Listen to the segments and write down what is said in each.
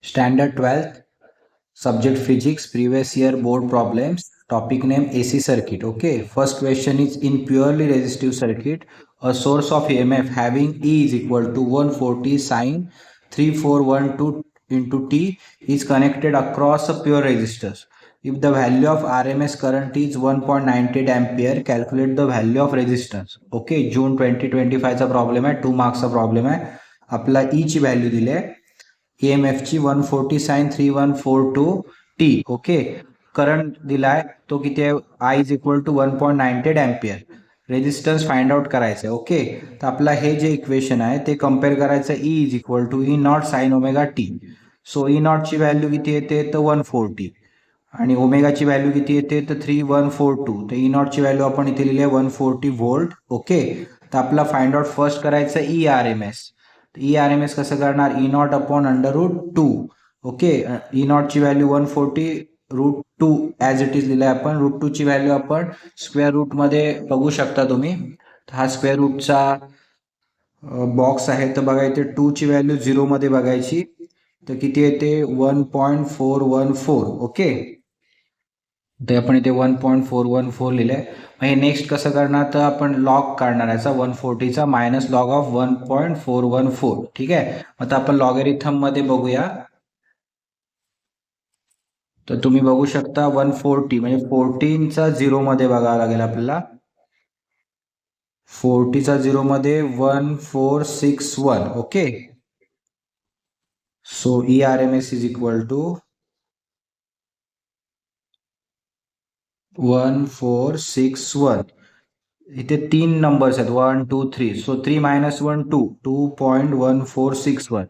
Standard 12th, subject physics, previous year board problems, topic name AC circuit. Okay, first question is in purely resistive circuit, a source of EMF having E is equal to 140 sine 3412 into T is connected across a pure resistors. If the value of RMS current is 1.98 ampere, calculate the value of resistance. Okay, June 2025 चा problem आहे, 2 मार्क्सचा problem आहे. आपला E ची value दिली आहे, EMF ची 140 sin 3142 T. Okay, current दिलाय तो किती आहे, I is equal to 1.98 ampere. Resistance find out करायचं आहे. ओके, तर आपला हे जे इक्वेशन आहे ते कम्पेअर करायचं, E is equal to E nought sine omega T. So E नॉटची व्हॅल्यू किती येते तर 140 आणि ओमेगाची व्हॅल्यू किती येते तर 3142. तर E नॉटची व्हॅल्यू आपण इथे लिहिली आहे 140 व्होल्ट. ओके, तर आपला फाइंड आउट फर्स्ट करायचं E R M S. E R M S कसं करणार, E not upon √2. Okay, E नॉटची व्हॅल्यू 140 √2 ॲज इट इज लिहिलं आहे आपण. √2 ची व्हॅल्यू आपण स्क्वेअर रूटमध्ये बघू शकता तुम्ही. हा स्क्वेअर रूटचा बॉक्स आहे, तर बघा इथे 2 ची व्हॅल्यू 0 मध्ये बघायची, तर किती येते 1.414. ओके, ते आपण इथे 1.414 लिहिलंय. मग हे नेक्स्ट कसं करणार तर आपण लॉग काढणार याचा 140चा मायनस लॉग ऑफ 1.414. ठीक आहे, आता आपण लॉगरिथम मध्ये बघूया. तर तुम्ही बघू शकता 140 म्हणजे 14चा 0 मध्ये बघावं लागेल आपल्याला. 40चा 0 मध्ये 1461. Okay, so E R M S is equal to 1461. इथे 3 नंबर्स आहेत 1 2 3. So 3 minus 1 2, 2.1461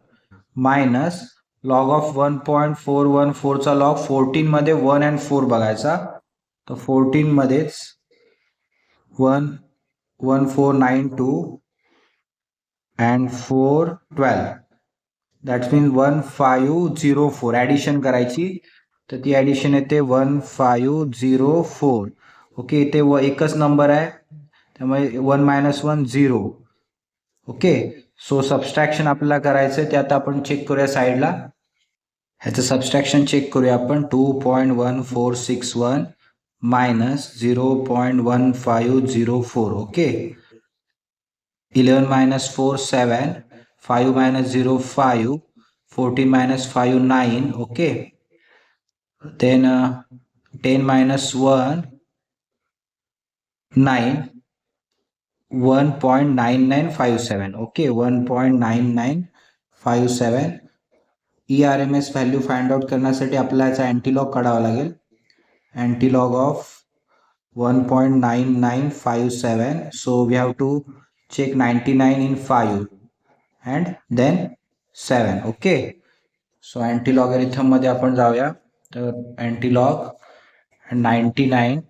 minus log of 1.414 चा लॉग 14 मध्ये 1 and 4 बघायचा. तर 14 मध्येच 1492 and 412 दॅट्स मीन्स 1504. ॲडिशन करायची, तर ती ॲडिशन येते 1504. ओके, इथे एकच नंबर आहे त्यामुळे 1 - 1 0. ओके, सो सबस्ट्रॅक्शन आपल्याला करायचं आहे, ते आता आपण चेक करूया साईडला. ह्याचं सबस्ट्रॅक्शन चेक करूया आपण. 2.1461 minus 0.1504. Okay, 11 - 4 7, 5 - 0 5, 14 - 5 9. Okay, then 10 - 1 9, 1.9957. Okay, 1.9957. E R M S value find out करण्यासाठी आपल्याला याचा अँटीलॉग काढावा लागेल. Antilog of 1.9957. So we have to check 99 in 5 and then 7. Okay, so antilogarithm मध्ये आपण जाऊया. तर अँटीलॉग 99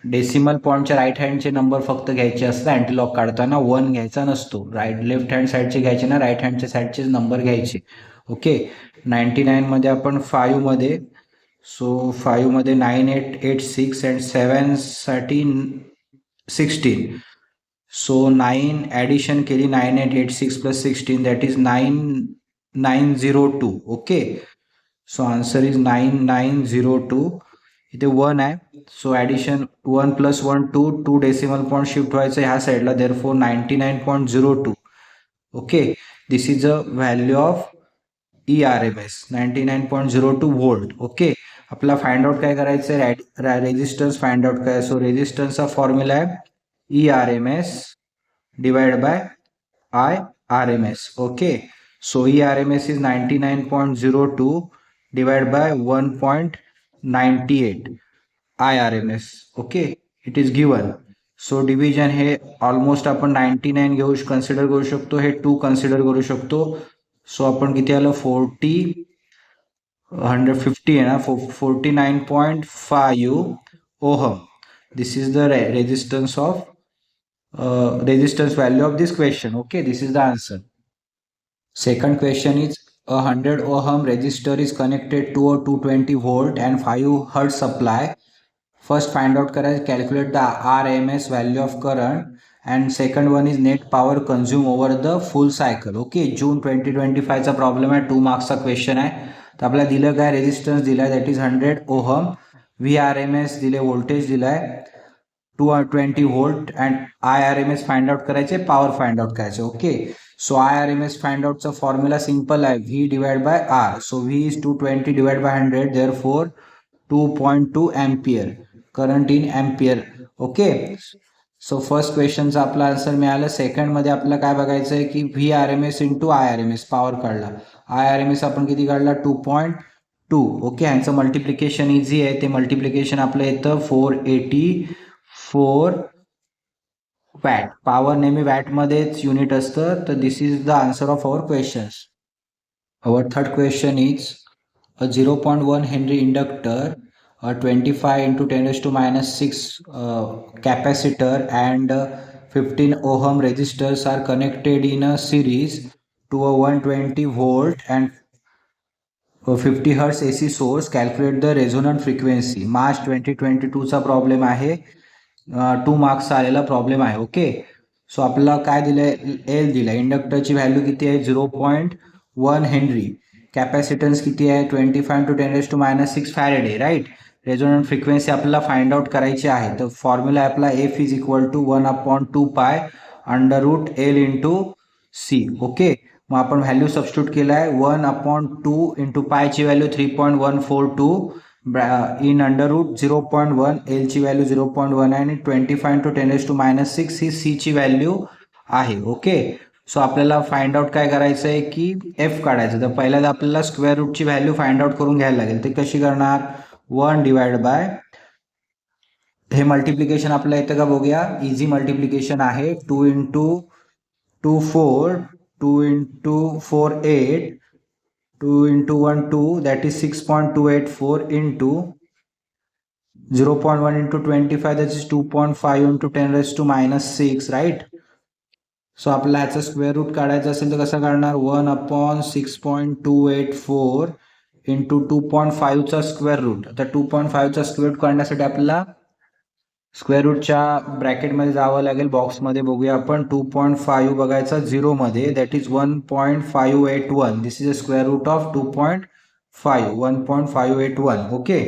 डेसिमल पॉईंटच्या राईट हँडचे नंबर फक्त घ्यायचे असतात. अँटीलॉग काढताना 1 घ्यायचा नसतो. लेफ्ट हँड साईडचे घ्यायचे ना, राईट हँडच्या साईडचे नंबर घ्यायचे. ओके, 99 मध्ये आपण 5 मध्ये, सो 5 मध्ये 9886 अँड 7 साठी 16. सो 9 ॲडिशन केली, 9886 plus 16 that is 9902. Okay, so answer is 9902. इथे 1 आहे, so addition 1 + 1 2 decimal point shift व्हायचं ह्या साईडला, therefore 99.02. Okay, this is a value of E R M S 99.02 volt. Okay, आपला फाइंड आउट काय करायचं आहे, रेजिस्टन्स फाइंड आउट करायचं. सो रेजिस्टन्सचा फॉर्म्युला आहे E R M S divide by I R M S. Okay, so E R M S is 99.02 divide by 1.98 IRMS. Okay, it is given. So division हे almost आपण 99 consider करू शकतो, हे 2 consider करू शकतो. So आपण किती आलं 150 आहे ना, 49.5 ohm. This is the resistance of resistance value of this question. Okay, this is the answer. Second question is a 100 ohm resistor is connected to a 220 volt and 5 hertz supply. First find out calculate the RMS value of current, and second one is net power consumed over the full cycle. Okay, June 2025 चा problem आहे, 2 मार्क्सचा question आहे. तर आपल्याला दिलं काय, resistance दिलाय that is 100 ohm, VRMS दिले, voltage दिलाय 220 volt and IRMS find out करायचे, पॉवर फाइंड आउट करायचे. ओके, सो IRMS फाइंड आउटचा फॉर्म्युला सिंपल आहे, V divide by R. So V is 220 divide by 100, therefore 2.2 ampere, current in ampere. Okay, so first क्वेश्चनचा आपला answer मिळालं. सेकंडमध्ये आपल्याला काय बघायचं आहे की VRMS इंटू IRMS पॉवर काढला. IRMS आपण किती काढला, 2.2. ओके, ह्यांचं मल्टिप्लिकेशन इझी आहे, ते मल्टिप्लिकेशन आपलं येतं 484 वॅट. पॉवर नेहमी वॅटमध्येच युनिट असतं. तर this is the answer of our questions. Our third question is a 0.1 Henry inductor, a 25 into 10 raised to minus 6 capacitor and 15 ohm resistors are connected in a series to a 120 volt and 50 hertz AC source. Calculate the resonant frequency. March 2022 चा problem आहे, 2 मार्क्सचा आलेला problem आहे. Okay, so आपल्याला काय दिलंय, L दिलाय, इंडक्टरची value किती आहे 0.1 हेनरी, कॅपॅसिटन्स किती आहे 25 to 10 raise to minus 6 faraday, right. Resonant frequency आपल्याला फाइंड आउट करायची आहे. तर फॉर्म्युला आपला F is equal to 1/2 pi under root L into C. Okay, मग आपण व्हॅल्यू सबस्टिट्यूट केला आहे, 1/2 इंटू पायची व्हॅल्यू 3.142 इन अंडर रूट 0.1, एलची व्हॅल्यू 0.1 आहे आणि 25 टू 10 रेज टू मायनस 6 ही सीची व्हॅल्यू आहे. ओके, सो आपल्याला फाइंड आउट काय करायचं आहे की एफ काढायचं. तर पहिल्यांदा आपल्याला स्क्वेअर रूटची व्हॅल्यू फाइंड आउट करून घ्यायला लागेल. ते कशी करणार, 1 डिवाइड बाय, हे मल्टिप्लिकेशन आपल्याला येतं का बघूया, इझी मल्टिप्लिकेशन आहे. 2 into 2 4, 2 into 4 8, 2 into 1 2, that is 6.284 into 0.1 into 25, that is 2.5 into 10 raise to minus 6, right. So आपल्याला ह्याचं स्क्वेअर रूट काढायचं असेल तर कसं काढणार, 1/6.284 इंटू 2.5चा स्क्वेअर रूट. आता 2.5चा स्क्वेअर रूट काढण्यासाठी आपल्याला स्क्वेअर रूटच्या ब्रॅकेटमध्ये जावं लागेल. बॉक्समध्ये बघूया आपण, 2.5 बघायचा 0 मध्ये, that is 1.581. This is a square root of 2.5, 1.581. Okay,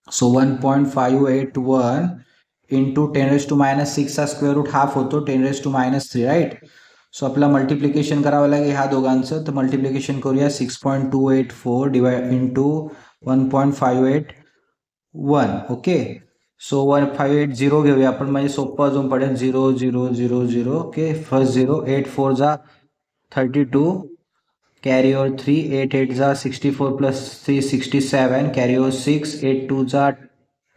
so 1.581 into 10 raise to minus 6चा स्क्वेअर रूट हाफ होतो, 10 raise to minus 3, right. So आपल्याला मल्टिप्लिकेशन करावं लागेल ह्या दोघांचं. तर मल्टिप्लिकेशन करूया, 6.284 डिवाइड इंटू 1.581. ओके, सो 1580 घेऊया आपण, म्हणजे सोपं अजून पडेल. 0 0 0 0. ओके, फर्स्ट 0, 8 4 जा 32, कॅरी ओवर 3, 8 8 जा 64 प्लस 3 67, कॅरी ओवर 6, 8 2 जा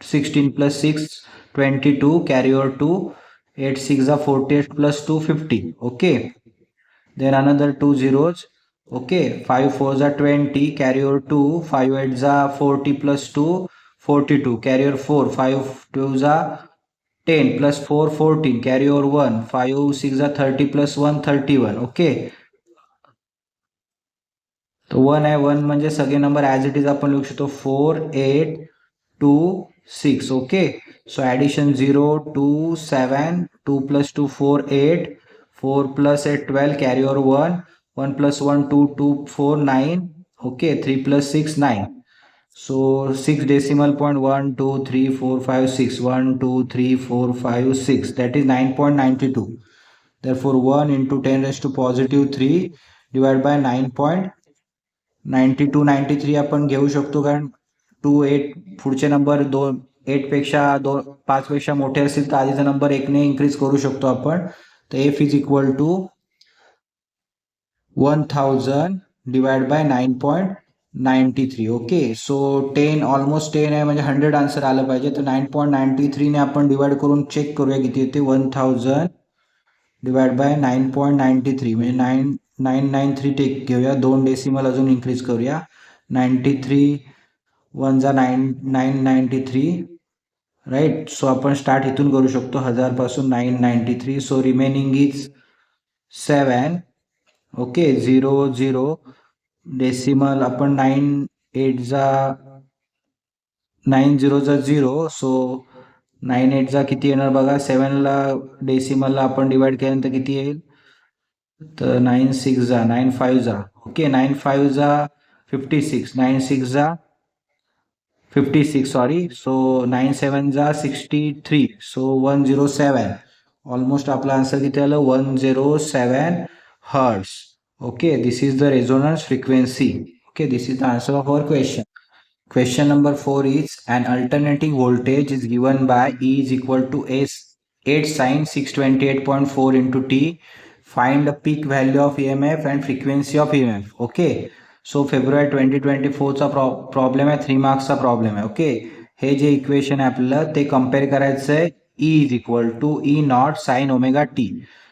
16 प्लस 6 22, कॅरी ओवर 2, 8 6 जा 48 plus 2 50. Okay, then another 2 zeros. Okay, 5 4 जा 20, carry over 2, 5 8 जा 40 plus 2 42, carry over 4, 5 2 जा 10 plus 4 14, carry over 1, 5 6 जा 30 plus 1 31. ओके, तो 1 आहे, 1 म्हणजे सगळे नंबर ॲज इट इज आपण लिहू शकतो, 4 8 2 6. Okay, so addition 0 2 7, 2 plus 2 4 8, 4 plus 8 12, carry over 1, 1 plus 1 2 2 4 9. Okay, 3 plus 6 9. So 6 decimal point 1 2 3 4 5 6, 1 2 3 4 5 6, that is 9.92. Therefore 1 into 10 raised to positive 3 divided by 9.92. 93 आपण घेऊ शकतो, कारण 2 8 पुढचे नंबर 2 8 पेक्षा 5 पेक्षा मोठे असतील तर आधीचा नंबर 1 ने इन्क्रीज करू शकतो आपण. तर F is equal to 1000 divide by 9.93. Okay, so 10 almost 10 आहे, म्हणजे 100 आन्सर आलं पाहिजे. तर 9.93 ने आपण डिवाइड करून चेक करूया किती येते. 1000 डिवाइड बाय 9.93 म्हणजे 993 टेक घेऊया, 2 डेसिमल अजून इन्क्रीज करूया. 93 1 जा 993, राईट. सो आपण स्टार्ट इथून करू शकतो 1000 पासून 993. So remaining is 7. Okay, 0 0 decimal आपण 9 8 जा 9 0 जा 0. सो 9 8 जा किती येणार बघा, 7ला डेसिमलला आपण डिवाइड केल्यानंतर किती येईल, तर 9 6 जा 9 5 जा. ओके, 9 5 जा 56, 9 6 जा 56, sorry. So 9 7 जा 63, so 107. Almost आपला आन्सर किती आलं? 107 hertz. Okay, this is the resonance frequency. Okay, this is the answer of our question. Question number 4 is an alternating voltage is given by E is equal to S 8 sin 628.4 into T. Find the peak value of EMF and frequency of EMF. Okay. So फेब्रुवारी 2024चा problem आहे, 3 मार्क्सचा problem आहे. Okay, हे जे equation आहे आपल्याला ते compare करायचं आहे. E is equal to E not sine omega T.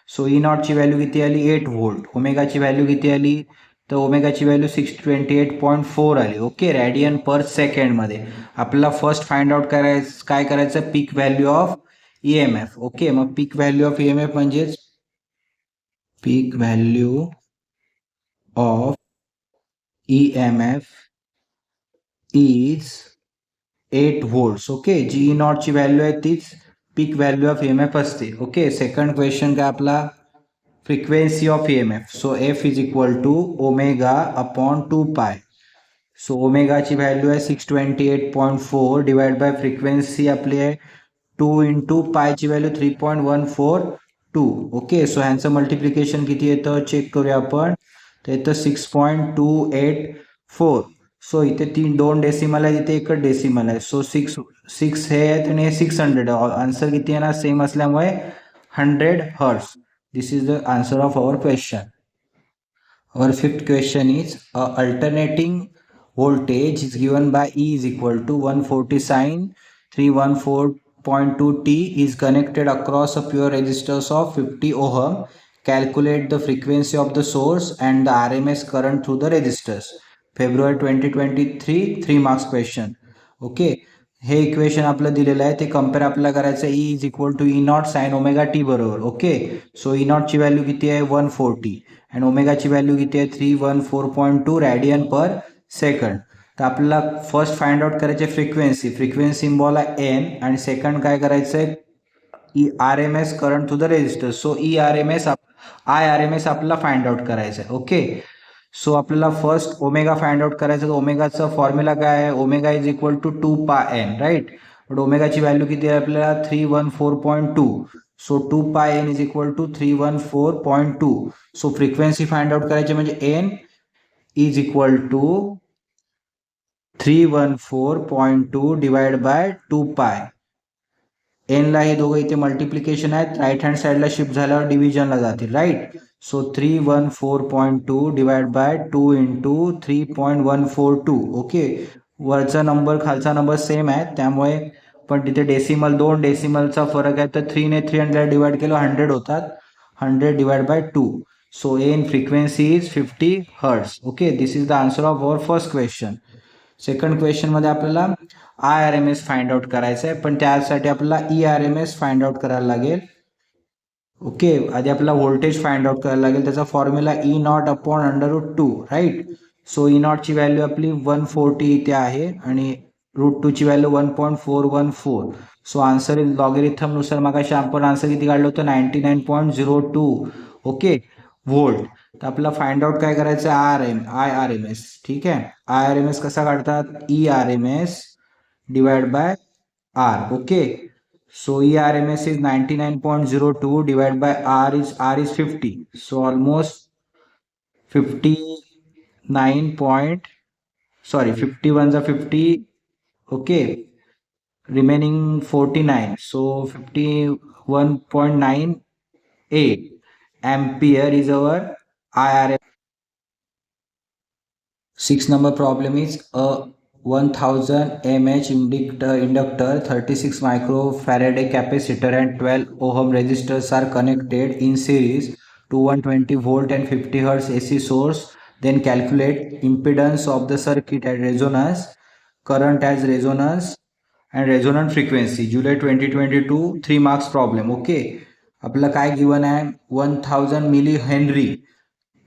So E नॉटची व्हॅल्यू किती आली? 8 व्होल्ट. ओमेगाची व्हॅल्यू किती आली? तर ओमेगाची व्हॅल्यू 628.4 आली. ओके, रॅडियन पर सेकंडमध्ये. आपल्याला फर्स्ट फाइंड आउट करायचं काय करायचं? Peak value of E M F. Okay, मग peak value of E M F म्हणजेच peak value of EMF is 8 volts. Okay, जी नॉटची व्हॅल्यू आहे तीच पीक व्हॅल्यू ऑफ EMF असते. ओके, सेकंड क्वेश्चन काय आपला? Frequency of EMF. So F is equal to omega upon 2 pi. So ओमेगाची value आहे 628.4 डिवाइड बाय फ्रिक्वेन्सी आपली आहे 2 इंटू पायची व्हॅल्यू 3.142. ओके, सो ह्यांचं मल्टिप्लिकेशन किती येतं चेक करूया आपण. तर इथं 6.284. सो इथे 2 डेसिमल आहे, इथे एकच डेसिमल आहे. सो 6 हे आहेत आणि हे 600. आन्सर किती आहे ना? सेम असल्यामुळे 100 hertz. This is the answer of our question. Our fifth question is alternating voltage is given by E is equal to 140 sin 314.2 T is connected across a pure resistance of 50 ohm. Calculate the frequency of the source and the RMS current through the resistors. February 2023 3 marks question. Okay, हे equation आपलं दिलेलं आहे ते compare आपल्याला करायचं. E is equal to E not sine omega T बरोबर. Okay, so E नॉटची value किती आहे? 140 आणि ओमेगाची व्हॅल्यू किती आहे? 314.2 रॅडियन पर सेकंड. तर आपल्याला फर्स्ट फाइंड आउट करायचे फ्रिक्वेन्सी. फ्रिक्वेन्सी सिम्बॉल आहे एन आणि सेकंड काय करायचं आहे? E R M S current to the resistor. So E R M S I R M S आपल्याला फाइंड आउट करायचं आहे. ओके, सो आपल्याला फर्स्ट ओमेगा फाइंड आउट करायचं. तर ओमेगाचा फॉर्म्युला काय आहे? Omega is equal to 2 pi N, right. But ओमेगाची value किती आहे आपल्याला? 314.2. So 2 pi N is equal to 314.2. So frequency find out करायची म्हणजे N is equal to 314.2 divide by 2 pi. एनला हे दोघं इथे मल्टिप्लिकेशन आहेत, राईट हँड साईडला शिफ्ट झाल्यावर डिव्हिजनला जातील, right. So 314.2 divide by 2 into 3.142. Okay, वरचा नंबर खालचा नंबर सेम आहे त्यामुळे, पण तिथे डेसिमल 2 डेसिमलचा फरक आहे. तर 3ने 300 डिवाइड केलं 100 होतात. 100 divide by 2. So n frequency is 50 hertz. Okay, this is the answer of our first question. Second क्वेश्चनमध्ये आपल्याला I R M S find out करायचं आहे, पण त्यासाठी आपल्याला E R M S find out करायला लागेल. ओके, आधी आपल्याला व्होल्टेज फाइंड आउट करायला लागेल. त्याचा formula E not upon √2, right. So E नॉटची व्हॅल्यू आपली 140 इथे आहे आणि √2ची व्हॅल्यू 1.414. सो आन्सर इज लॉगरिथमनुसार मगाशी आपण आन्सर किती काढलं होतं? 99.02. Okay, volt. तर आपल्याला फाइंड आउट काय करायचं? I R M S. ठीक आहे, आय आर एम एस कसा काढतात? E R M S divide by R. Okay, so ERMS is 99.02 divided by R is 50. So almost 51 are 50. Okay, remaining 49. So 51.98 ampere is our IRM. 6 number problem is a 1000 mAh inductor, 36 microfarad capacitor and 12 ohm resistors are connected in series to 120 volt and 50 hertz AC source. Then calculate impedance of the circuit at resonance, current as resonance and resonant frequency. July 2022 3 marks problem. Okay, आपलं काय given आहे? 1000 milli henry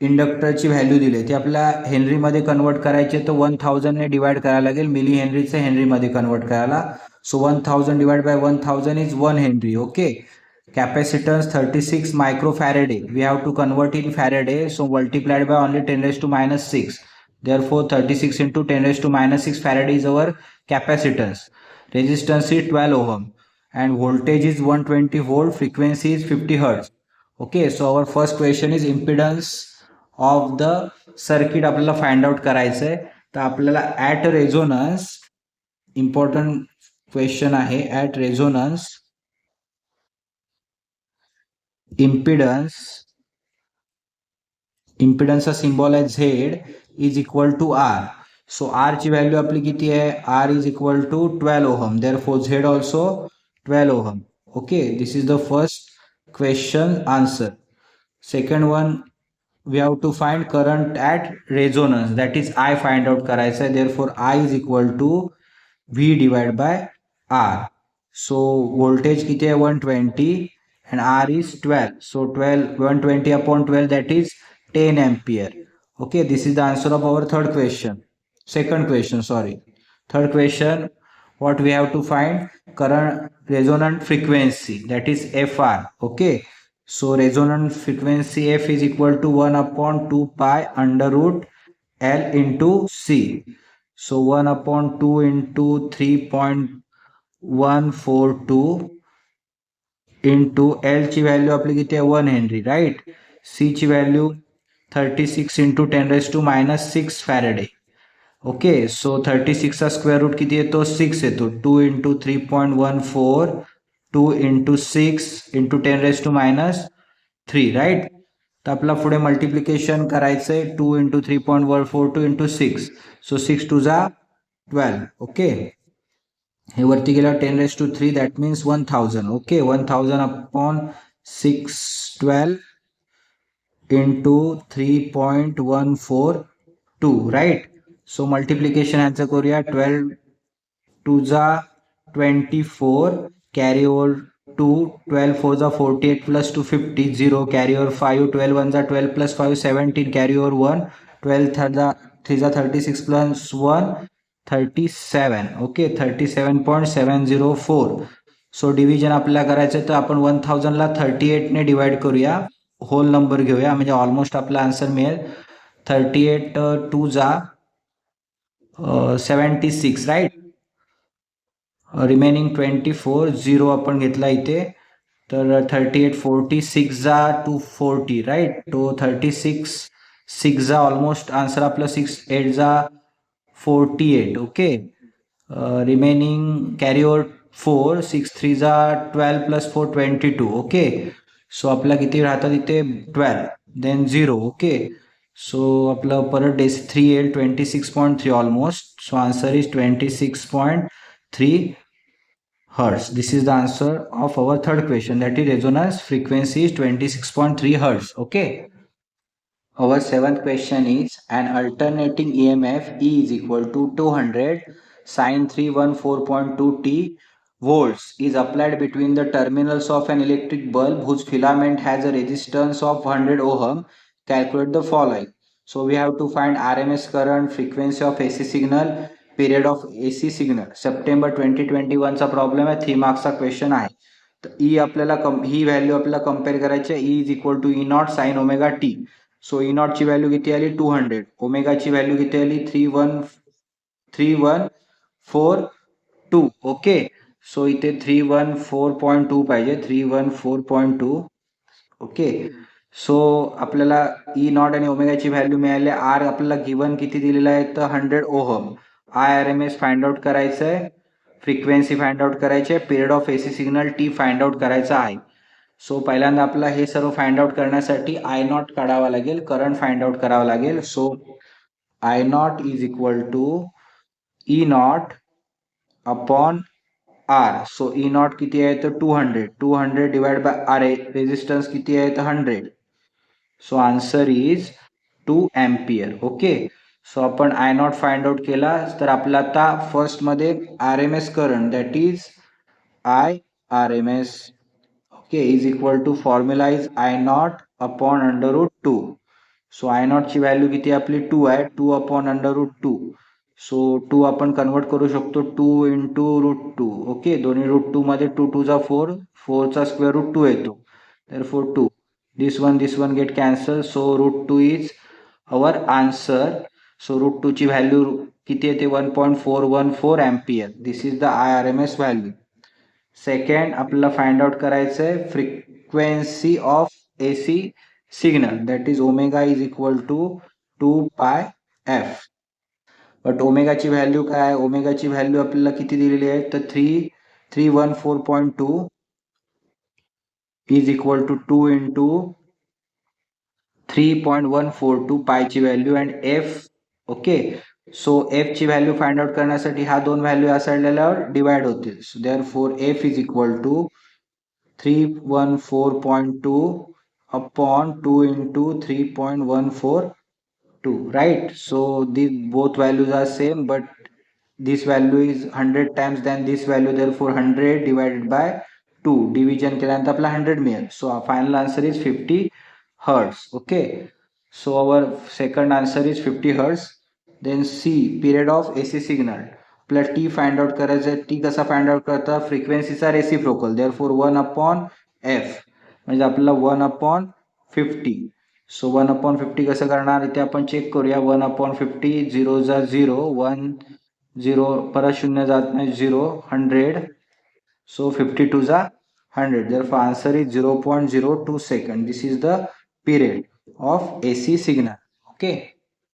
इंडक्टरची value दिली, ती आपल्याला हेनरीमध्ये convert करायची. तर 1000ने divide करायला लागेल मिली हेनरीचं हेनरीमध्ये कन्वर्ट करायला. So 1000 divide by 1000 is 1 henry. Okay, capacitance 36 micro faraday. We have to convert in faraday. So multiplied by only 10⁻⁶. Therefore, 36 into 10 raised to minus 6 Farad is our capacitance. Resistance is 12 ohm and voltage is 120 volt, frequency is 50 hertz. Okay, so our first question is impedance of the circuit आपल्याला find out करायचं आहे. तर आपल्याला at resonance important question आहे. At resonance impedance चा symbol आहे Z is equal to R. So R ची value आपली किती आहे? R is equal to 12 ohm. Therefore Z also 12 ohm. Okay, this is the first question answer. Second one, we have to find current at resonance, that is I find out करायचं आहे. therefore I is equal to V divided by R. so voltage किती आहे? 120 and R is 12, so 120 upon 12, that is 10 ampere. Okay, this is the answer of our third question. Second question, sorry. Third question, what we have to find? Current resonant frequency, that is FR. Okay, so resonant frequency F is equal to 1 upon 2 pi under root L into C. So 1 upon 2 into 3.142 into L ची value आपली किती आहे? 1 Henry, right. C ची value 36 into 10 raised to minus 6 Faraday. Okay, so 36 चा square route किती येतो? 6 येतो. 2 into 3.14 2 into 6 into 10 raised to minus 3, right. तर आपला पुढे मल्टिप्लिकेशन करायचं आहे. 2 into 3.142 into 6, सो 6 2 जा 12. ओके, हे वरती गेला 10 raised to 3, that means 1000. Okay, 1000 upon 612 into 3.142, right? So multiplication ह्याचं करूया. 12 2 जा 24, carry over 2, 12 4 जा 48 plus 2 50, 0, carry over 5, 12 1 जा 12 plus 5 17, carry over 1, 12 3 जा 36 plus 1 37. ओके, 37.704. सो डिव्हिजन आपल्याला करायचं, तर आपण 1000 ला 38 ने डिवाइड करूया, होल नंबर घेऊया, म्हणजे ऑलमोस्ट आपला आन्सर मिळेल 38 2 जा 76, राईट. रिमेनिंग 24, 0 आपण घेतला इथे, तर 38 46 जा 240, राईट. तो 36 6 जा ऑलमोस्ट आन्सर आपलं 6 8 जा 48. ओके, रिमेनिंग कॅरी ओव्हर 4, 6 3 जा 12 plus 4 22. ओके, सो आपला किती राहतात इथे? 12, देन 0. ओके, सो आपलं परत डेस 3 येईल 26.3 almost. So answer is 26.3 hertz. This is the answer of our third question, that is resonance frequency is 26.3 hertz. Okay. Our seventh question is an alternating EMF E is equal to 200 sin 314.2 t volts is applied between the terminals of an electric bulb whose filament has a resistance of 100 ohm. Calculate the following. So we have to find RMS current, frequency of AC signal, period of AC signal. September 2021 चा problem आहे, 3 मार्क्सचा question आहे. तर E आपल्याला ही value आपल्याला compare करायची आहे. E is equal to E not sine omega T. So E not ची value किती आली? 200. ओमेगाची व्हॅल्यू किती आली? 3142. ओके, सो इथे 314.2 पाहिजे, 314.2. ओके, सो आपल्याला ई नॉट आणि ओमेगाची व्हॅल्यू मिळाली. आर आपल्याला गिवन किती दिलेला आहे? तर 100 ohm. I R M S find out करायचं आहे, फ्रिक्वेन्सी फाइंड आउट करायची आहे, period of AC signal T find out करायचा आहे. सो पहिल्यांदा आपला हे सर्व फाइंड आउट करण्यासाठी आय नॉट काढावा लागेल, करंट फाइंड आउट करावा लागेल. So I not is equal to E not upon R. So E not किती आहे? तर 200 डिवाइड बाय आर. रेजिस्टन्स किती आहे? तर 100. So answer is 2 ampere. Okay, so आपण आय नॉट फाइंड आउट केला, तर आपला आता फर्स्ट मध्ये R M S current, that is I R M S, okay, is equal to formula is I not upon under root 2. So I not ची value किती आपली? 2 आहे, 2 अपॉन अंडर रूट 2. सो 2 आपण कन्वर्ट करू शकतो 2 into route 2. Okay, दोन्ही route 2 मध्ये 2 2 जा 4, 4 चा स्क्वेअर रूट 2 येतो, therefore 2. This one get cancelled, so root 2 is our answer. So root टूची व्हॅल्यू किती येते 1.414 ampere. This is the IRMS value. Second आपल्याला फाइंड आउट करायचं आहे frequency of AC signal, that is omega is equal to 2πf. But ओमेगाची value काय आहे? ओमेगाची value आपल्याला किती दिलेली आहे तर 314.2 इज इक्वल टू 2 इंटू 3.142 पायची value and f. Okay, so f ची व्हॅल्यू फाइंड आउट करण्यासाठी हा दोन व्हॅल्यू या साईडला डिवाइड होतील. So therefore f is equal to 314.2 upon 2 into 3.142, right? So these both values are same, but this value is 100 times than this value, therefore 100 divided by 2 division केल्यानंतर आपला 100 मिळेल. So our final answer is 50 hertz. Okay, so our second answer is 50 hertz. Then C, period of AC signal. आपल्याला T find out करायचं आहे. T कसा find out करता? फ्रिक्वेन्सीचा reciprocal, therefore 1/f म्हणजे आपल्याला 1/50. सो 1/50 कसं करणार इथे आपण चेक करूया. 1/50, 0 जा 0, 1 0 परत शून्य जात नाही, 0 100. सो 52 जा 100, therefore answer is 0.02 second. This is the period of AC signal. Okay.